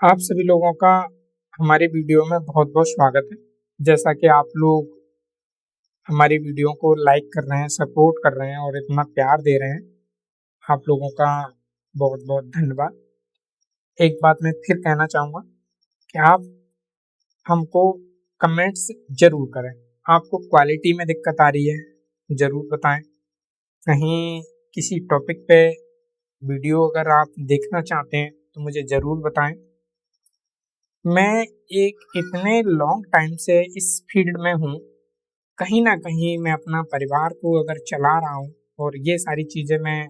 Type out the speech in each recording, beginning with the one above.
आप सभी लोगों का हमारे वीडियो में बहुत बहुत स्वागत है। जैसा कि आप लोग हमारी वीडियो को लाइक कर रहे हैं, सपोर्ट कर रहे हैं और इतना प्यार दे रहे हैं, आप लोगों का बहुत बहुत धन्यवाद। एक बात मैं फिर कहना चाहूँगा कि आप हमको कमेंट्स जरूर करें। आपको क्वालिटी में दिक्कत आ रही है, ज़रूर बताएं। कहीं किसी टॉपिक पे वीडियो अगर आप देखना चाहते हैं तो मुझे ज़रूर बताएं। मैं एक इतने लॉन्ग टाइम से इस फील्ड में हूँ, कहीं ना कहीं मैं अपना परिवार को अगर चला रहा हूँ और ये सारी चीज़ें मैं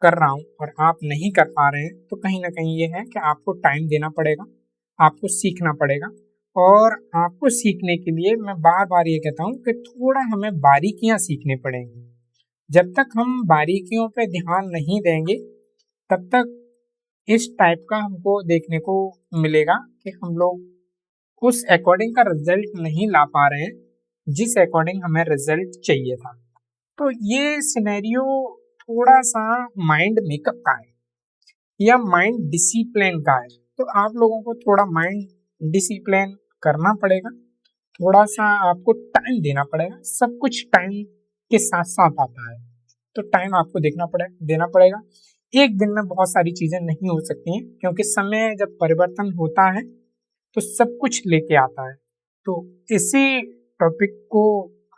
कर रहा हूँ और आप नहीं कर पा रहे हैं, तो कहीं ना कहीं ये है कि आपको टाइम देना पड़ेगा, आपको सीखना पड़ेगा। और आपको सीखने के लिए मैं बार बार ये कहता हूँ कि थोड़ा हमें बारीकियाँ सीखनी पड़ेंगी। जब तक हम बारीकियों पे ध्यान नहीं देंगे तब तक इस टाइप का हमको देखने को मिलेगा कि हम लोग उस अकॉर्डिंग का रिजल्ट नहीं ला पा रहे हैं जिस अकॉर्डिंग हमें रिजल्ट चाहिए था। तो ये सिनेरियो थोड़ा सा माइंड मेकअप का है या माइंड डिसिप्लिन का है। तो आप लोगों को थोड़ा माइंड डिसिप्लिन करना पड़ेगा, थोड़ा सा आपको टाइम देना पड़ेगा। सब कुछ टाइम के साथ साथ आता है, तो टाइम आपको देना पड़ेगा। एक दिन में बहुत सारी चीजें नहीं हो सकती हैं, क्योंकि समय जब परिवर्तन होता है तो सब कुछ लेके आता है। तो इसी टॉपिक को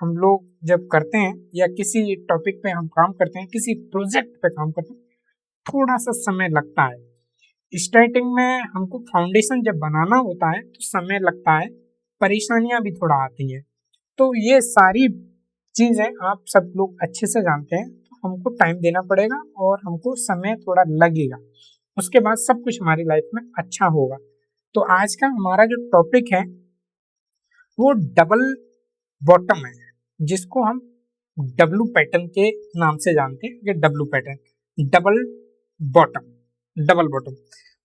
हम लोग जब करते हैं या किसी टॉपिक पे हम काम करते हैं, किसी प्रोजेक्ट पे काम करते हैं, थोड़ा सा समय लगता है। स्टार्टिंग में हमको फाउंडेशन जब बनाना होता है तो समय लगता है, परेशानियां भी थोड़ा आती हैं। तो ये सारी चीजें आप सब लोग अच्छे से जानते हैं। तो हमको टाइम देना पड़ेगा और हमको समय थोड़ा लगेगा, उसके बाद सब कुछ हमारी लाइफ में अच्छा होगा। तो आज का हमारा जो टॉपिक है वो डबल बॉटम है, जिसको हम डब्लू पैटर्न के नाम से जानते हैं। कि W pattern, double bottom, double bottom.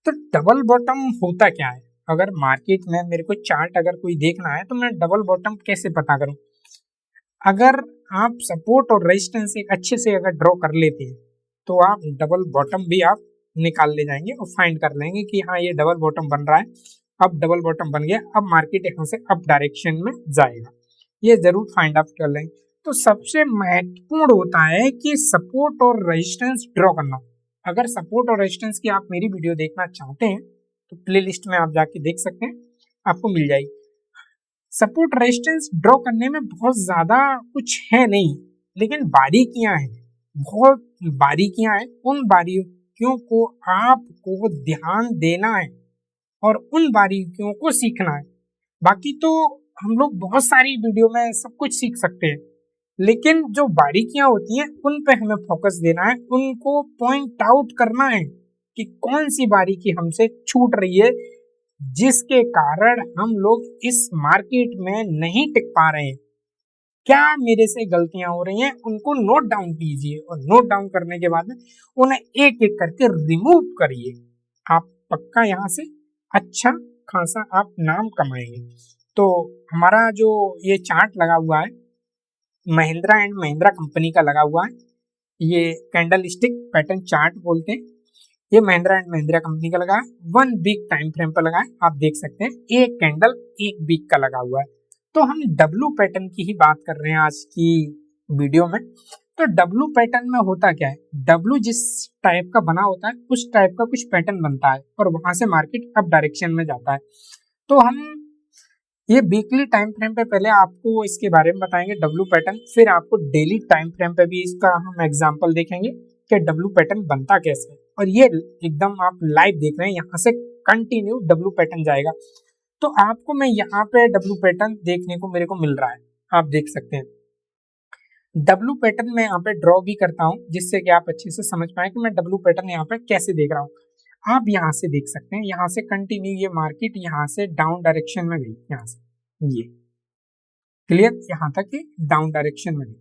तो डबल बॉटम होता क्या है? अगर मार्केट में मेरे को चार्ट अगर कोई देखना है तो मैं डबल बॉटम कैसे पता करूं? अगर आप सपोर्ट और रेजिस्टेंस एक अच्छे से अगर ड्रॉ कर लेते हैं तो आप डबल बॉटम भी आप निकाल ले जाएंगे और फाइंड कर लेंगे कि हाँ, ये डबल बॉटम बन रहा है। अब डबल बॉटम बन गया, अब मार्केट यहाँ से अप डायरेक्शन में जाएगा, ये जरूर फाइंड आउट कर लेंगे। तो सबसे महत्वपूर्ण होता है कि सपोर्ट और रेजिस्टेंस ड्रॉ करना। अगर सपोर्ट और रेजिस्टेंस की आप मेरी वीडियो देखना चाहते हैं तो प्ले लिस्ट में आप जाके देख सकते हैं, आपको मिल जाएगी। सपोर्ट रेजिस्टेंस ड्रॉ करने में बहुत ज्यादा कुछ है नहीं, लेकिन बारीकियां हैं, बहुत बारीकियां हैं। उन बारीकियों को आपको ध्यान देना है और उन बारीकियों को सीखना है। बाकी तो हम लोग बहुत सारी वीडियो में सब कुछ सीख सकते हैं, लेकिन जो बारीकियां होती हैं उन पे हमें फोकस देना है, उनको पॉइंट आउट करना है कि कौन सी बारीकी हमसे छूट रही है, जिसके कारण हम लोग इस मार्केट में नहीं टिक पा रहे हैं। क्या मेरे से गलतियां हो रही हैं, उनको नोट डाउन कीजिए और नोट डाउन करने के बाद में उन्हें एक एक करके रिमूव करिए। आप पक्का यहाँ से अच्छा खासा आप नाम कमाएंगे। तो हमारा जो ये चार्ट लगा हुआ है, महिंद्रा एंड महिंद्रा कंपनी का लगा हुआ है। ये कैंडल स्टिक पैटर्न चार्ट बोलते हैं। ये महिंद्रा एंड महिंद्रा कंपनी का लगा है, 1 वीक टाइम फ्रेम पर लगा है। आप देख सकते हैं एक कैंडल 1 वीक का लगा हुआ है। तो हम डब्लू पैटर्न की ही बात कर रहे हैं आज की वीडियो में। तो डब्लू पैटर्न में होता क्या है? डब्लू जिस टाइप का बना होता है उस टाइप का कुछ पैटर्न बनता है और वहां से मार्केट अप डायरेक्शन में जाता है। तो हम ये वीकली टाइम फ्रेम पे पहले आपको इसके बारे में बताएंगे डब्लू पैटर्न, फिर आपको डेली टाइम फ्रेम पे भी इसका हम एग्जांपल देखेंगे कि डब्लू पैटर्न बनता कैसे है। और ये एकदम आप लाइव देख रहे हैं, यहाँ से कंटिन्यू डब्लू पैटर्न जाएगा। तो आपको मैं यहाँ पे डब्लू पैटर्न देखने को मेरे को मिल रहा है, आप देख सकते हैं। डब्लू पैटर्न मैं यहाँ पे ड्रॉ भी करता हूँ जिससे कि आप अच्छे से समझ पाए कि मैं डब्लू पैटर्न यहाँ पे कैसे देख रहा हूँ। आप यहाँ से देख सकते हैं, यहाँ से कंटिन्यू ये मार्केट यहाँ से डाउन डायरेक्शन में गई, यहाँ से ये क्लियर, यहाँ तक ये डाउन डायरेक्शन में गई।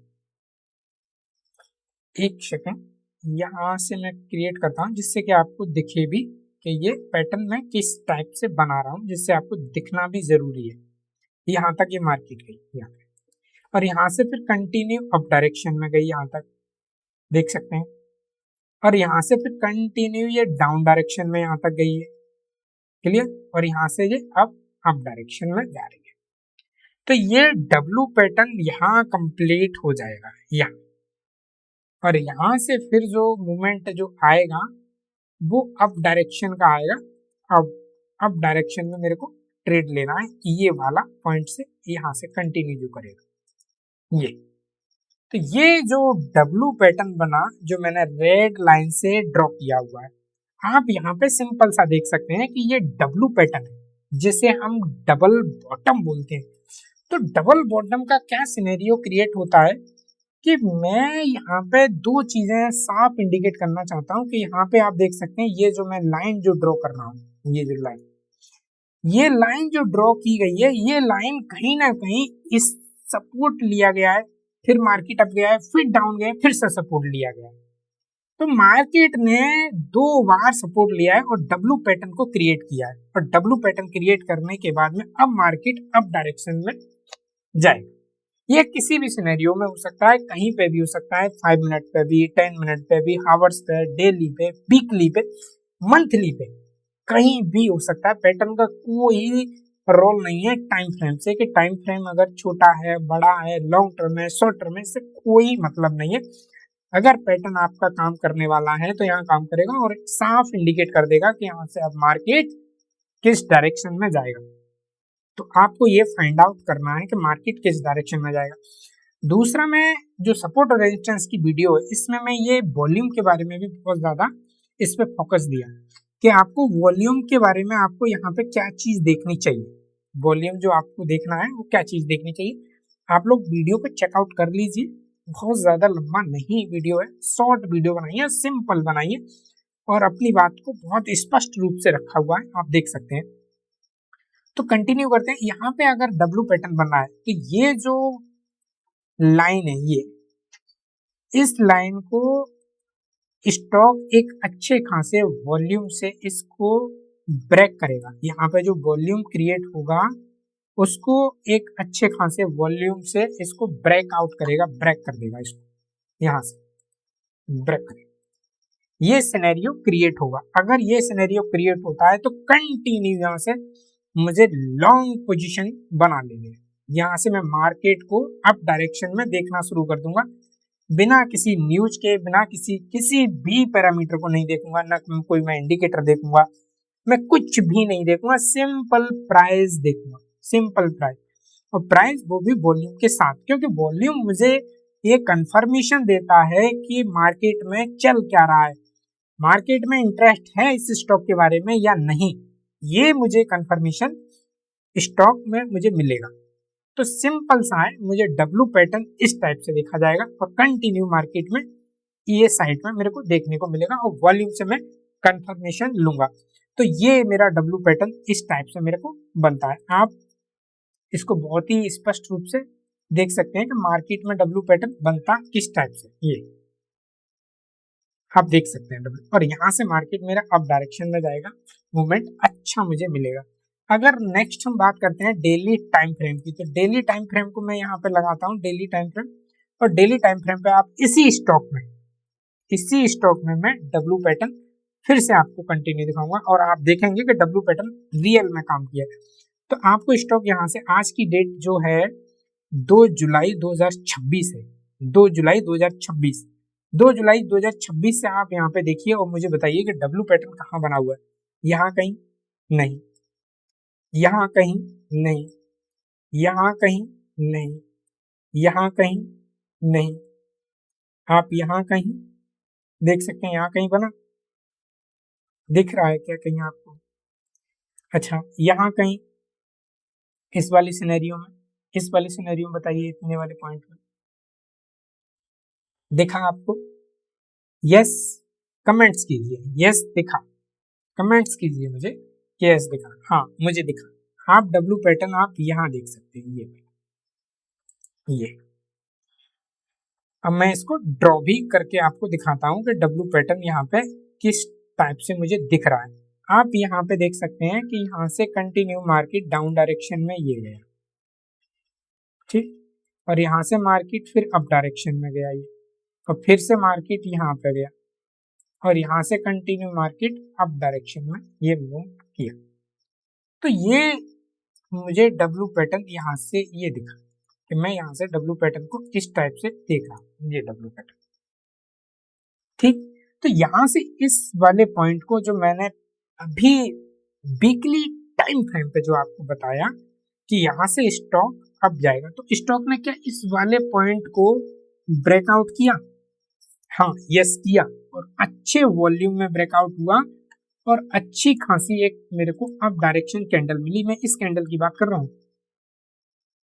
एक सेकेंड, यहाँ से मैं क्रिएट करता हूँ जिससे कि आपको दिखे भी कि ये पैटर्न मैं किस टाइप से बना रहा हूँ, जिससे आपको दिखना भी जरूरी है। यहाँ तक ये मार्केट गई यहाँ पे, और यहाँ से फिर कंटिन्यू अप डायरेक्शन में गई, यहाँ तक देख सकते हैं। और यहाँ से फिर कंटिन्यू ये डाउन डायरेक्शन में यहाँ तक गई है। क्लियर। और यहाँ से ये अब अप डायरेक्शन में जा रही है। तो ये डब्लू पैटर्न यहाँ कंप्लीट हो जाएगा यहाँ, और यहाँ से फिर जो मूवमेंट जो आएगा वो अप डायरेक्शन का आएगा। अब अप डायरेक्शन में मेरे को ट्रेड लेना है, ये वाला पॉइंट से यहाँ से कंटिन्यू जो करेगा ये। तो ये जो डब्लू पैटर्न बना जो मैंने रेड लाइन से ड्रॉ किया हुआ है, आप यहाँ पे सिंपल सा देख सकते हैं कि ये डब्लू पैटर्न है जिसे हम डबल बॉटम बोलते हैं। तो डबल बॉटम का क्या सिनेरियो क्रिएट होता है कि मैं यहाँ पे दो चीजें साफ इंडिकेट करना चाहता हूँ कि यहाँ पे आप देख सकते हैं ये जो मैं लाइन जो ड्रॉ कर रहा हूँ, ये लाइन जो ड्रॉ की गई है, ये लाइन कहीं ना कहीं इस सपोर्ट लिया गया है, फिर मार्केट अप गया है, फिर डाउन गया है, फिर से सपोर्ट लिया गया है। तो मार्केट ने दो बार सपोर्ट लिया है और डब्लू पैटर्न को क्रिएट किया है, और डब्लू पैटर्न क्रिएट करने के बाद में अब मार्केट अप डायरेक्शन में जाएगा। ये किसी भी सिनेरियो में हो सकता है, कहीं पे भी हो सकता है, 5 मिनट पे भी, 10 मिनट पे भी, आवर्स पे, डेली पे, वीकली पे, मंथली पे, कहीं भी हो सकता है। पैटर्न का कोई रोल नहीं है टाइम फ्रेम से कि टाइम फ्रेम अगर छोटा है, बड़ा है, लॉन्ग टर्म है, शॉर्ट टर्म है, इससे कोई मतलब नहीं है। अगर पैटर्न आपका काम करने वाला है तो यहाँ काम करेगा और साफ इंडिकेट कर देगा कि यहाँ से अब मार्केट किस डायरेक्शन में जाएगा। तो आपको ये फाइंड आउट करना है कि मार्केट किस डायरेक्शन में जाएगा। दूसरा, मैं जो सपोर्ट और रेजिस्टेंस की वीडियो है इसमें मैं ये वॉल्यूम के बारे में भी बहुत ज्यादा इस पे फोकस दिया कि आपको वॉल्यूम के बारे में आपको यहाँ पे क्या चीज देखनी चाहिए। वॉल्यूम जो आपको देखना है वो क्या चीज देखनी चाहिए, आप लोग वीडियो को चेकआउट कर लीजिए। बहुत ज्यादा लंबा नहीं वीडियो है, शॉर्ट वीडियो बनाइए, सिंपल बनाइए और अपनी बात को बहुत स्पष्ट रूप से रखा हुआ है, आप देख सकते हैं। तो कंटिन्यू करते हैं। यहाँ पे अगर डब्लू पैटर्न बन रहा है तो ये जो लाइन है, ये इस लाइन को स्टॉक एक अच्छे खासे वॉल्यूम से इसको ब्रेक करेगा। यहाँ पे जो वॉल्यूम क्रिएट होगा उसको एक अच्छे खासे वॉल्यूम से इसको ब्रेक आउट करेगा, ब्रेक कर देगा इसको, यहाँ से ब्रेक करेगा। ये सिनेरियो क्रिएट होगा। अगर ये सिनेरियो क्रिएट होता है तो कंटिन्यू यहाँ से मुझे लॉन्ग पोजीशन बना लेने, यहाँ से मैं मार्केट को अप डायरेक्शन में देखना शुरू कर दूंगा, बिना किसी न्यूज के, बिना किसी भी पैरामीटर को नहीं देखूंगा, ना कोई मैं इंडिकेटर देखूंगा, मैं कुछ भी नहीं देखूंगा, सिंपल प्राइस देखूंगा, सिंपल प्राइस। और प्राइस वो भी वॉल्यूम के साथ, क्योंकि वॉल्यूम मुझे ये कंफर्मेशन देता है कि मार्केट में चल क्या रहा है, मार्केट में इंटरेस्ट है इस स्टॉक के बारे में या नहीं, ये मुझे कंफर्मेशन स्टॉक में मुझे मिलेगा। तो सिंपल सा है, मुझे डब्लू पैटर्न इस टाइप से देखा जाएगा और कंटिन्यू मार्केट में ये साइड में मेरे को देखने को मिलेगा और वॉल्यूम से मैं कंफर्मेशन लूंगा। तो ये मेरा डब्लू पैटर्न इस टाइप से मेरे को बनता है। आप इसको बहुत ही स्पष्ट रूप से देख सकते हैं कि मार्केट में डब्लू पैटर्न बनता किस टाइप से, ये आप देख सकते हैं डब्लू। और यहाँ से मार्केट मेरा अप डायरेक्शन में जाएगा, मूवमेंट अच्छा मुझे मिलेगा। अगर नेक्स्ट हम बात करते हैं डेली टाइम फ्रेम की, तो डेली टाइम फ्रेम को मैं यहाँ पे लगाता हूँ, डेली टाइम फ्रेम। और डेली टाइम फ्रेम पे आप इसी स्टॉक में मैं डब्लू पैटर्न फिर से आपको कंटिन्यू दिखाऊंगा और आप देखेंगे कि डब्लू पैटर्न रियल में काम किया है। तो आपको स्टॉक यहाँ से, आज की डेट जो है 2 जुलाई 2026 है, 2 जुलाई 2026, 2 जुलाई 2026 से आप यहाँ पे देखिए और मुझे बताइए कि डब्लू पैटर्न कहाँ बना हुआ है। यहाँ कहीं नहीं, यहाँ कहीं नहीं, यहाँ कहीं नहीं, यहाँ कहीं नहीं, आप यहाँ कहीं देख सकते हैं, यहाँ कहीं बना दिख रहा है क्या कहीं आपको? अच्छा, यहाँ कहीं इस वाली सिनेरियो में बताइए, इतने वाले पॉइंट में देखा आपको? यस कमेंट्स कीजिए, यस दिखा, कमेंट्स कीजिए मुझे यस दिखा, हाँ मुझे दिखा। आप डब्लू पैटर्न आप यहाँ देख सकते हैं, ये अब मैं इसको ड्रॉ भी करके आपको दिखाता हूँ कि डब्लू पैटर्न यहाँ पे किस टाइप से मुझे दिख रहा है। आप यहाँ पे देख सकते हैं कि यहाँ से कंटिन्यू मार्केट डाउन डायरेक्शन में ये गया, ठीक, और यहाँ से मार्केट फिर अप डायरेक्शन में गया ये, और फिर से मार्केट यहाँ पे गया और यहाँ से कंटिन्यू मार्केट अप डायरेक्शन में ये मूव किया। तो ये मुझे डब्ल्यू पैटर्न यहाँ से ये दिखा कि मैं यहाँ से डब्ल्यू पैटर्न को इस टाइप से देख रहा हूँ, ये डब्ल्यू पैटर्न। ठीक, तो यहाँ से इस वाले पॉइंट को जो मैंने अभी वीकली टाइम फ्रेम पे जो आपको बताया कि यहाँ से स्टॉक अब जाएगा, तो स्टॉक ने क्या इस वाले पॉइंट को ब्रेकआउट किया? हाँ, यस किया, और अच्छे वॉल्यूम में ब्रेकआउट हुआ और अच्छी खासी एक मेरे को अप डायरेक्शन कैंडल मिली। मैं इस कैंडल की बात कर रहा हूँ,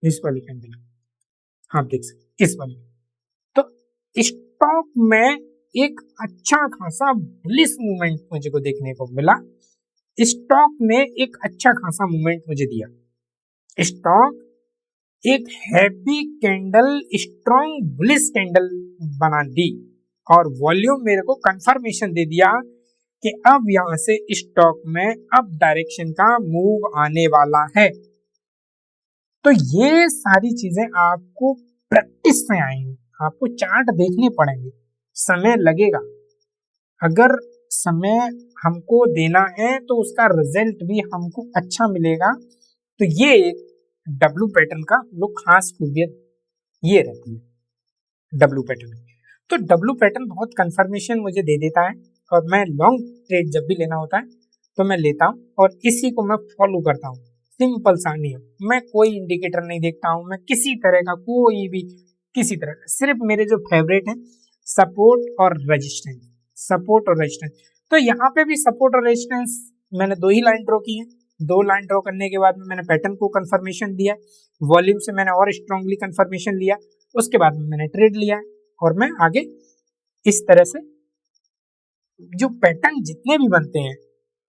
इस वाली कैंडल, हाँ देख सकते इस वाली। तो स्टॉक में एक अच्छा खासा बुलिश मूवमेंट मुझे को देखने को मिला। स्टॉक ने एक अच्छा खासा मूवमेंट मुझे दिया। स्टॉक एक heavy candle, strong bullish candle बना दी और वॉल्यूम मेरे को कंफर्मेशन दे दिया कि अब यहां से स्टॉक में अप डायरेक्शन का मूव आने वाला है। तो ये सारी चीजें आपको प्रैक्टिस से आएंगी, आपको चार्ट देखने पड़ेंगे, समय लगेगा। अगर समय हमको देना है तो उसका रिजल्ट भी हमको अच्छा मिलेगा। तो ये एक डब्ल्यू पैटर्न का लोग खास खूबियत ये रहती है डब्ल्यू पैटर्न। तो डब्ल्यू पैटर्न बहुत कंफर्मेशन मुझे दे देता है और मैं लॉन्ग ट्रेड जब भी लेना होता है तो मैं लेता हूँ और इसी को मैं फॉलो करता हूँ। सिंपल सा नियम, मैं कोई इंडिकेटर नहीं देखता हूँ, मैं किसी तरह का कोई भी किसी तरह का, सिर्फ मेरे जो फेवरेट है सपोर्ट और रेजिस्टेंस, सपोर्ट और रेजिस्टेंस। तो यहाँ पे भी सपोर्ट और रेजिस्टेंस मैंने दो ही लाइन ड्रॉ की है। दो लाइन ड्रॉ करने के बाद में मैंने पैटर्न को कंफर्मेशन दिया, वॉल्यूम से मैंने और स्ट्रांगली कंफर्मेशन लिया, उसके बाद में मैंने ट्रेड लिया और मैं आगे इस तरह से जो पैटर्न जितने भी बनते हैं,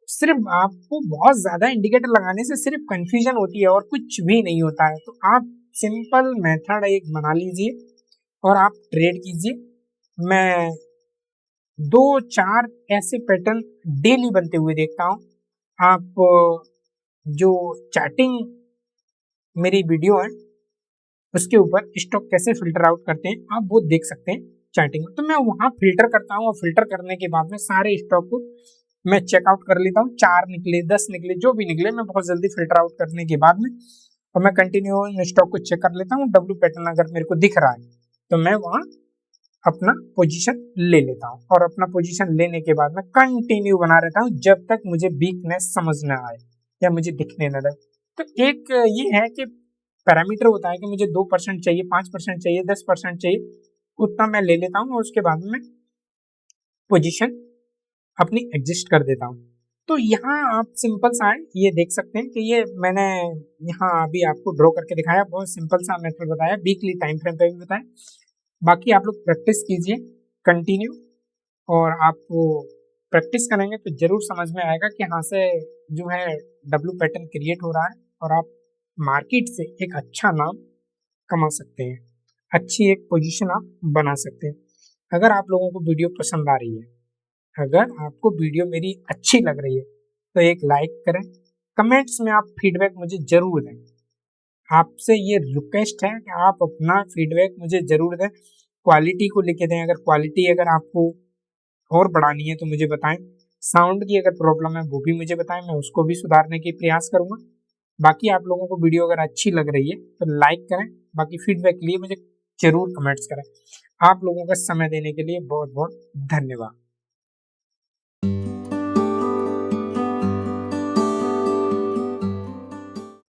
सिर्फ आपको बहुत ज्यादा इंडिकेटर लगाने से सिर्फ कंफ्यूजन होती है और कुछ भी नहीं होता है। तो आप सिंपल मेथड एक बना लीजिए और आप ट्रेड कीजिए। मैं 2-4 ऐसे पैटर्न डेली बनते हुए देखता हूँ। आप जो चैटिंग मेरी वीडियो है उसके ऊपर स्टॉक कैसे फिल्टर आउट करते हैं आप वो देख सकते हैं चैटिंग में। तो मैं वहां फिल्टर करता हूँ और फिल्टर करने के बाद में सारे स्टॉक को मैं चेकआउट कर लेता हूँ। 4 निकले 10 निकले जो भी निकले मैं बहुत जल्दी फिल्टर आउट करने के बाद में और मैं कंटिन्यू स्टॉक को चेक कर लेता हूँ। डब्ल्यू पैटर्न अगर मेरे को दिख रहा है तो मैं वहां अपना पोजीशन ले लेता हूँ और अपना पोजीशन लेने के बाद में कंटिन्यू बना रहता हूँ जब तक मुझे वीकनेस समझ न आए या मुझे दिखने न लगे। तो एक ये है कि पैरामीटर होता है कि मुझे 2% चाहिए, 5% चाहिए, 10% चाहिए, उतना मैं ले लेता हूँ और उसके बाद में पोजीशन अपनी एडजस्ट कर देता हूँ। तो यहाँ आप सिंपल सा है ये देख सकते हैं कि ये मैंने यहाँ अभी आपको ड्रॉ करके दिखाया, बहुत सिंपल सा मेथड बताया, वीकली टाइम फ्रेम पे भी बताया। बाकी आप लोग प्रैक्टिस कीजिए कंटिन्यू और आप प्रैक्टिस करेंगे तो जरूर समझ में आएगा कि यहाँ से जो है डब्ल्यू पैटर्न क्रिएट हो रहा है और आप मार्केट से एक अच्छा नाम कमा सकते हैं, अच्छी एक पोजीशन आप बना सकते हैं। अगर आप लोगों को वीडियो पसंद आ रही है, अगर आपको वीडियो मेरी अच्छी लग रही है तो एक लाइक करें, कमेंट्स में आप फीडबैक मुझे जरूर दें। आपसे ये रिक्वेस्ट है कि आप अपना फीडबैक मुझे जरूर दें, क्वालिटी को लेके दें। अगर क्वालिटी अगर आपको और बढ़ानी है तो मुझे बताएं, साउंड की अगर प्रॉब्लम है वो भी मुझे बताएं, मैं उसको भी सुधारने की प्रयास करूंगा। बाकी आप लोगों को वीडियो अगर अच्छी लग रही है तो लाइक करें, बाकी फीडबैक के लिए मुझे जरूर कमेंट्स करें। आप लोगों का समय देने के लिए बहुत बहुत धन्यवाद।